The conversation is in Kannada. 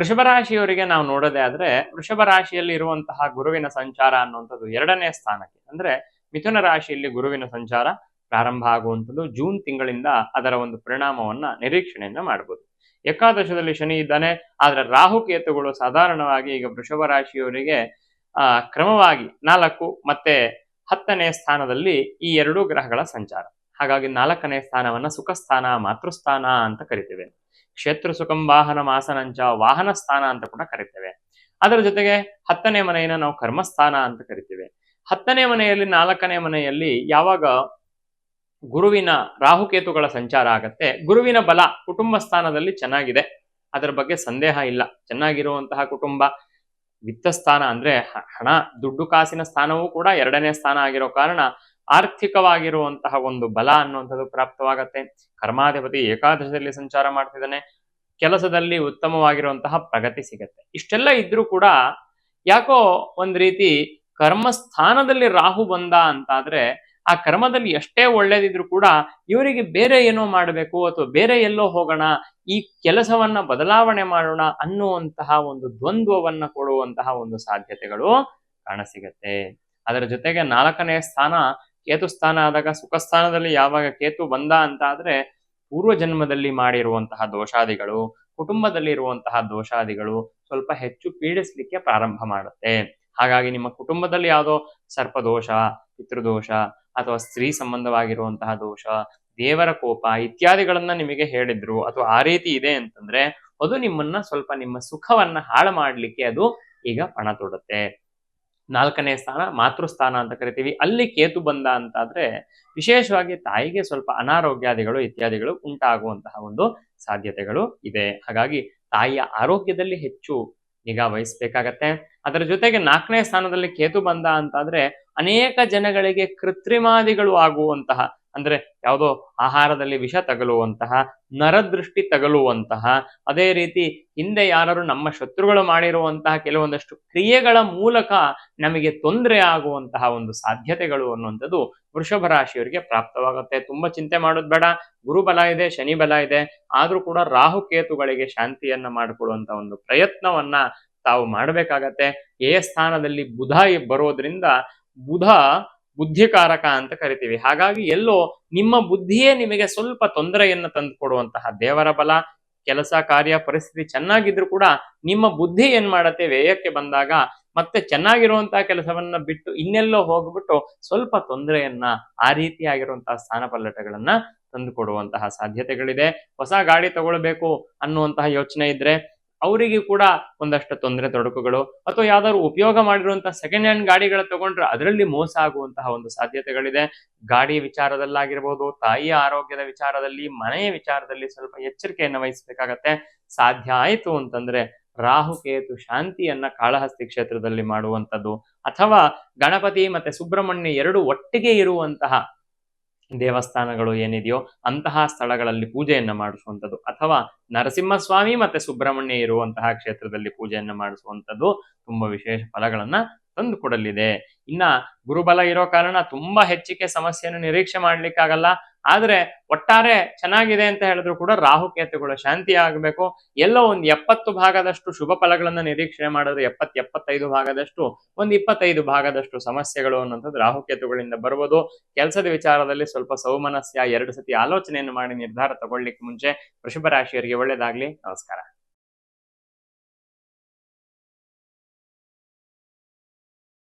ವೃಷಭ ರಾಶಿಯವರಿಗೆ ನಾವು ನೋಡೋದೇ ಆದ್ರೆ ವೃಷಭ ರಾಶಿಯಲ್ಲಿ ಇರುವಂತಹ ಗುರುವಿನ ಸಂಚಾರ ಅನ್ನುವಂಥದ್ದು 2ನೇ ಸ್ಥಾನಕ್ಕೆ ಅಂದ್ರೆ ಮಿಥುನ ರಾಶಿಯಲ್ಲಿ ಗುರುವಿನ ಸಂಚಾರ ಪ್ರಾರಂಭ ಆಗುವಂಥದ್ದು ಜೂನ್ ತಿಂಗಳಿಂದ ಅದರ ಒಂದು ಪರಿಣಾಮವನ್ನ ನಿರೀಕ್ಷಣೆಯನ್ನ ಮಾಡಬಹುದು. ಏಕಾದಶದಲ್ಲಿ ಶನಿ ಇದ್ದಾನೆ, ಆದ್ರೆ ರಾಹುಕೇತುಗಳು ಸಾಧಾರಣವಾಗಿ ಈಗ ವೃಷಭ ರಾಶಿಯವರಿಗೆ ಕ್ರಮವಾಗಿ 4 ಮತ್ತೆ 10ನೇ ಸ್ಥಾನದಲ್ಲಿ ಈ 2 ಗ್ರಹಗಳ ಸಂಚಾರ. ಹಾಗಾಗಿ 4ನೇ ಸ್ಥಾನವನ್ನ ಸುಖ ಸ್ಥಾನ, ಮಾತೃಸ್ಥಾನ ಅಂತ ಕರಿತೇವೆ. ಕ್ಷೇತ್ರ ಸುಖಂ ವಾಹನ ಮಾಸನಂಚ ವಾಹನ ಸ್ಥಾನ ಅಂತ ಕೂಡ ಕರಿತೇವೆ. ಅದರ ಜೊತೆಗೆ 10ನೇ ಮನೆಯನ್ನ ನಾವು ಕರ್ಮಸ್ಥಾನ ಅಂತ ಕರಿತೇವೆ. 10ನೇ ಮನೆಯಲ್ಲಿ 4ನೇ ಮನೆಯಲ್ಲಿ ಯಾವಾಗ ಗುರುವಿನ ರಾಹುಕೇತುಗಳ ಸಂಚಾರ ಆಗತ್ತೆ, ಗುರುವಿನ ಬಲ ಕುಟುಂಬ ಸ್ಥಾನದಲ್ಲಿ ಚೆನ್ನಾಗಿದೆ, ಅದರ ಬಗ್ಗೆ ಸಂದೇಹ ಇಲ್ಲ. ಚೆನ್ನಾಗಿರುವಂತಹ ಕುಟುಂಬ, ವಿತ್ತ ಸ್ಥಾನ ಅಂದ್ರೆ ಹಣ ದುಡ್ಡು ಕಾಸಿನ ಸ್ಥಾನವೂ ಕೂಡ 2ನೇ ಸ್ಥಾನ ಆಗಿರೋ ಕಾರಣ ಆರ್ಥಿಕವಾಗಿರುವಂತಹ ಒಂದು ಬಲ ಅನ್ನುವಂಥದ್ದು ಪ್ರಾಪ್ತವಾಗತ್ತೆ. ಕರ್ಮಾಧಿಪತಿ ಏಕಾದಶದಲ್ಲಿ ಸಂಚಾರ ಮಾಡ್ತಿದ್ದಾನೆ, ಕೆಲಸದಲ್ಲಿ ಉತ್ತಮವಾಗಿರುವಂತಹ ಪ್ರಗತಿ ಸಿಗತ್ತೆ. ಇಷ್ಟೆಲ್ಲ ಇದ್ರೂ ಕೂಡ ಯಾಕೋ ಒಂದ್ ರೀತಿ ಕರ್ಮಸ್ಥಾನದಲ್ಲಿ ರಾಹು ಬಂದ ಅಂತಾದ್ರೆ ಆ ಕರ್ಮದಲ್ಲಿ ಎಷ್ಟೇ ಒಳ್ಳೇದಿದ್ರು ಕೂಡ ಇವರಿಗೆ ಬೇರೆ ಏನೋ ಮಾಡಬೇಕು ಅಥವಾ ಬೇರೆ ಎಲ್ಲೋ ಹೋಗೋಣ, ಈ ಕೆಲಸವನ್ನ ಬದಲಾವಣೆ ಮಾಡೋಣ ಅನ್ನುವಂತಹ ಒಂದು ದ್ವಂದ್ವವನ್ನ ಕೊಡುವಂತಹ ಒಂದು ಸಾಧ್ಯತೆಗಳು ಕಾಣಸಿಗತ್ತೆ. ಅದರ ಜೊತೆಗೆ 4ನೇ ಸ್ಥಾನ ಕೇತು ಸ್ಥಾನ ಆದಾಗ ಸುಖ ಸ್ಥಾನದಲ್ಲಿ ಯಾವಾಗ ಕೇತು ಬಂದ ಅಂತ ಆದ್ರೆ ಪೂರ್ವ ಜನ್ಮದಲ್ಲಿ ಮಾಡಿರುವಂತಹ ದೋಷಾದಿಗಳು, ಕುಟುಂಬದಲ್ಲಿ ಇರುವಂತಹ ದೋಷಾದಿಗಳು ಸ್ವಲ್ಪ ಹೆಚ್ಚು ಪೀಡಿಸ್ಲಿಕ್ಕೆ ಪ್ರಾರಂಭ ಮಾಡುತ್ತೆ. ಹಾಗಾಗಿ ನಿಮ್ಮ ಕುಟುಂಬದಲ್ಲಿ ಯಾವುದೋ ಸರ್ಪದೋಷ, ಪಿತೃದೋಷ ಅಥವಾ ಸ್ತ್ರೀ ಸಂಬಂಧವಾಗಿರುವಂತಹ ದೋಷ, ದೇವರ ಕೋಪ ಇತ್ಯಾದಿಗಳನ್ನ ನಿಮಗೆ ಹೇಳಿದ್ರು ಅಥವಾ ಆ ರೀತಿ ಇದೆ ಅಂತಂದ್ರೆ ಅದು ನಿಮ್ಮನ್ನ ಸ್ವಲ್ಪ ನಿಮ್ಮ ಸುಖವನ್ನ ಹಾಳು ಮಾಡ್ಲಿಕ್ಕೆ ಅದು ಈಗ ಪಣ ತೊಡುತ್ತೆ. 4ನೇ ಸ್ಥಾನ ಮಾತೃಸ್ಥಾನ ಅಂತ ಕರಿತೀವಿ. ಅಲ್ಲಿ ಕೇತು ಬಂದ ಅಂತಾದ್ರೆ ವಿಶೇಷವಾಗಿ ತಾಯಿಗೆ ಸ್ವಲ್ಪ ಅನಾರೋಗ್ಯಾದಿಗಳು ಇತ್ಯಾದಿಗಳು ಉಂಟಾಗುವಂತಹ ಒಂದು ಸಾಧ್ಯತೆಗಳು ಇದೆ. ಹಾಗಾಗಿ ತಾಯಿಯ ಆರೋಗ್ಯದಲ್ಲಿ ಹೆಚ್ಚು ನಿಗಾ ವಹಿಸ್ಬೇಕಾಗತ್ತೆ. ಅದರ ಜೊತೆಗೆ 4ನೇ ಸ್ಥಾನದಲ್ಲಿ ಕೇತು ಬಂದ ಅಂತಾದ್ರೆ ಅನೇಕ ಜನಗಳಿಗೆ ಕೃತ್ರಿಮಾದಿಗಳು ಆಗುವಂತಹ, ಅಂದ್ರೆ ಯಾವುದೋ ಆಹಾರದಲ್ಲಿ ವಿಷ ತಗಲುವಂತಹ, ನರದೃಷ್ಟಿ ತಗಲುವಂತಹ, ಅದೇ ರೀತಿ ಹಿಂದೆ ಯಾರು ನಮ್ಮ ಶತ್ರುಗಳು ಮಾಡಿರುವಂತಹ ಕೆಲವೊಂದಷ್ಟು ಕ್ರಿಯೆಗಳ ಮೂಲಕ ನಮಗೆ ತೊಂದರೆ ಆಗುವಂತಹ ಒಂದು ಸಾಧ್ಯತೆಗಳು ಅನ್ನುವಂಥದ್ದು ವೃಷಭ ರಾಶಿಯವರಿಗೆ ಪ್ರಾಪ್ತವಾಗುತ್ತೆ. ತುಂಬಾ ಚಿಂತೆ ಮಾಡೋದು ಬೇಡ. ಗುರು ಬಲ ಇದೆ, ಶನಿ ಬಲ ಇದೆ, ಆದ್ರೂ ಕೂಡ ರಾಹುಕೇತುಗಳಿಗೆ ಶಾಂತಿಯನ್ನ ಮಾಡಿಕೊಡುವಂತ ಒಂದು ಪ್ರಯತ್ನವನ್ನ ತಾವು ಮಾಡಬೇಕಾಗತ್ತೆ. ಸ್ಥಾನದಲ್ಲಿ ಬುಧ ಬರೋದ್ರಿಂದ ಬುಧ ಬುದ್ಧಿಕಾರಕ ಅಂತ ಕರಿತೀವಿ. ಹಾಗಾಗಿ ಎಲ್ಲೋ ನಿಮ್ಮ ಬುದ್ಧಿಯೇ ನಿಮಗೆ ಸ್ವಲ್ಪ ತೊಂದರೆಯನ್ನ ತಂದು ಕೊಡುವಂತಹ ದೇವರ ಬಲ, ಕೆಲಸ ಕಾರ್ಯ ಪರಿಸ್ಥಿತಿ ಚೆನ್ನಾಗಿದ್ರು ಕೂಡ ನಿಮ್ಮ ಬುದ್ಧಿ ಏನ್ ಮಾಡತ್ತೆ, ವ್ಯಯಕ್ಕೆ ಬಂದಾಗ ಮತ್ತೆ ಚೆನ್ನಾಗಿರುವಂತಹ ಕೆಲಸವನ್ನ ಬಿಟ್ಟು ಇನ್ನೆಲ್ಲೋ ಹೋಗ್ಬಿಟ್ಟು ಸ್ವಲ್ಪ ತೊಂದರೆಯನ್ನ, ಆ ರೀತಿಯಾಗಿರುವಂತಹ ಸ್ಥಾನ ಪಲ್ಲಟಗಳನ್ನ ತಂದು ಕೊಡುವಂತಹ ಸಾಧ್ಯತೆಗಳಿದೆ. ಹೊಸ ಗಾಡಿ ತಗೊಳ್ಬೇಕು ಅನ್ನುವಂತಹ ಯೋಚನೆ ಇದ್ರೆ ಅವರಿಗೆ ಕೂಡ ಒಂದಷ್ಟು ತೊಂದರೆ ತೊಡಕುಗಳು, ಅಥವಾ ಯಾವ್ದಾದ್ರು ಉಪಯೋಗ ಮಾಡಿರುವಂತಹ ಸೆಕೆಂಡ್ ಹ್ಯಾಂಡ್ ಗಾಡಿಗಳ ತಗೊಂಡ್ರೆ ಅದರಲ್ಲಿ ಮೋಸ ಆಗುವಂತಹ ಒಂದು ಸಾಧ್ಯತೆಗಳಿದೆ. ಗಾಡಿ ವಿಚಾರದಲ್ಲಾಗಿರ್ಬೋದು, ತಾಯಿಯ ಆರೋಗ್ಯದ ವಿಚಾರದಲ್ಲಿ, ಮನೆಯ ವಿಚಾರದಲ್ಲಿ ಸ್ವಲ್ಪ ಎಚ್ಚರಿಕೆಯನ್ನು ವಹಿಸಬೇಕಾಗತ್ತೆ. ಸಾಧ್ಯ ಆಯ್ತು ಅಂತಂದ್ರೆ ರಾಹುಕೇತು ಶಾಂತಿಯನ್ನ ಕಾಳಹಸ್ತಿ ಕ್ಷೇತ್ರದಲ್ಲಿ ಮಾಡುವಂಥದ್ದು, ಅಥವಾ ಗಣಪತಿ ಮತ್ತೆ ಸುಬ್ರಹ್ಮಣ್ಯ 2 ಒಟ್ಟಿಗೆ ಇರುವಂತಹ ದೇವಸ್ಥಾನಗಳು ಏನಿದೆಯೋ ಅಂತಹ ಸ್ಥಳಗಳಲ್ಲಿ ಪೂಜೆಯನ್ನ ಮಾಡಿಸುವಂಥದ್ದು, ಅಥವಾ ನರಸಿಂಹಸ್ವಾಮಿ ಮತ್ತೆ ಸುಬ್ರಹ್ಮಣ್ಯ ಇರುವಂತಹ ಕ್ಷೇತ್ರದಲ್ಲಿ ಪೂಜೆಯನ್ನ ಮಾಡಿಸುವಂಥದ್ದು ತುಂಬಾ ವಿಶೇಷ ಫಲಗಳನ್ನ ತಂದು ಕೊಡಲಿದೆ. ಇನ್ನ ಗುರುಬಲ ಇರೋ ಕಾರಣ ತುಂಬಾ ಹೆಚ್ಚಿಗೆ ಸಮಸ್ಯೆಯನ್ನು ನಿರೀಕ್ಷೆ ಮಾಡ್ಲಿಕ್ಕಾಗಲ್ಲ. ಆದ್ರೆ ಒಟ್ಟಾರೆ ಚೆನ್ನಾಗಿದೆ ಅಂತ ಹೇಳಿದ್ರು ಕೂಡ ರಾಹುಕೇತುಗಳ ಶಾಂತಿ ಆಗಬೇಕು. ಎಲ್ಲೋ ಒಂದು 70 ಭಾಗದಷ್ಟು ಶುಭ ಫಲಗಳನ್ನ ನಿರೀಕ್ಷೆ ಮಾಡಿದ್ರೆ 70-75 ಭಾಗದಷ್ಟು, ಒಂದು 25 ಭಾಗದಷ್ಟು ಸಮಸ್ಯೆಗಳು ಅನ್ನೋಂಥದ್ದು ರಾಹುಕೇತುಗಳಿಂದ ಬರ್ಬೋದು. ಕೆಲಸದ ವಿಚಾರದಲ್ಲಿ ಸ್ವಲ್ಪ ಸೌಮನಸ್ಯ, 2 ಸತಿ ಆಲೋಚನೆಯನ್ನು ಮಾಡಿ ನಿರ್ಧಾರ ತಗೊಳ್ಳಿಕ್ಕೆ ಮುಂಚೆ ವೃಷಭ ರಾಶಿಯವರಿಗೆ ಒಳ್ಳೆಯದಾಗ್ಲಿ. ನಮಸ್ಕಾರ.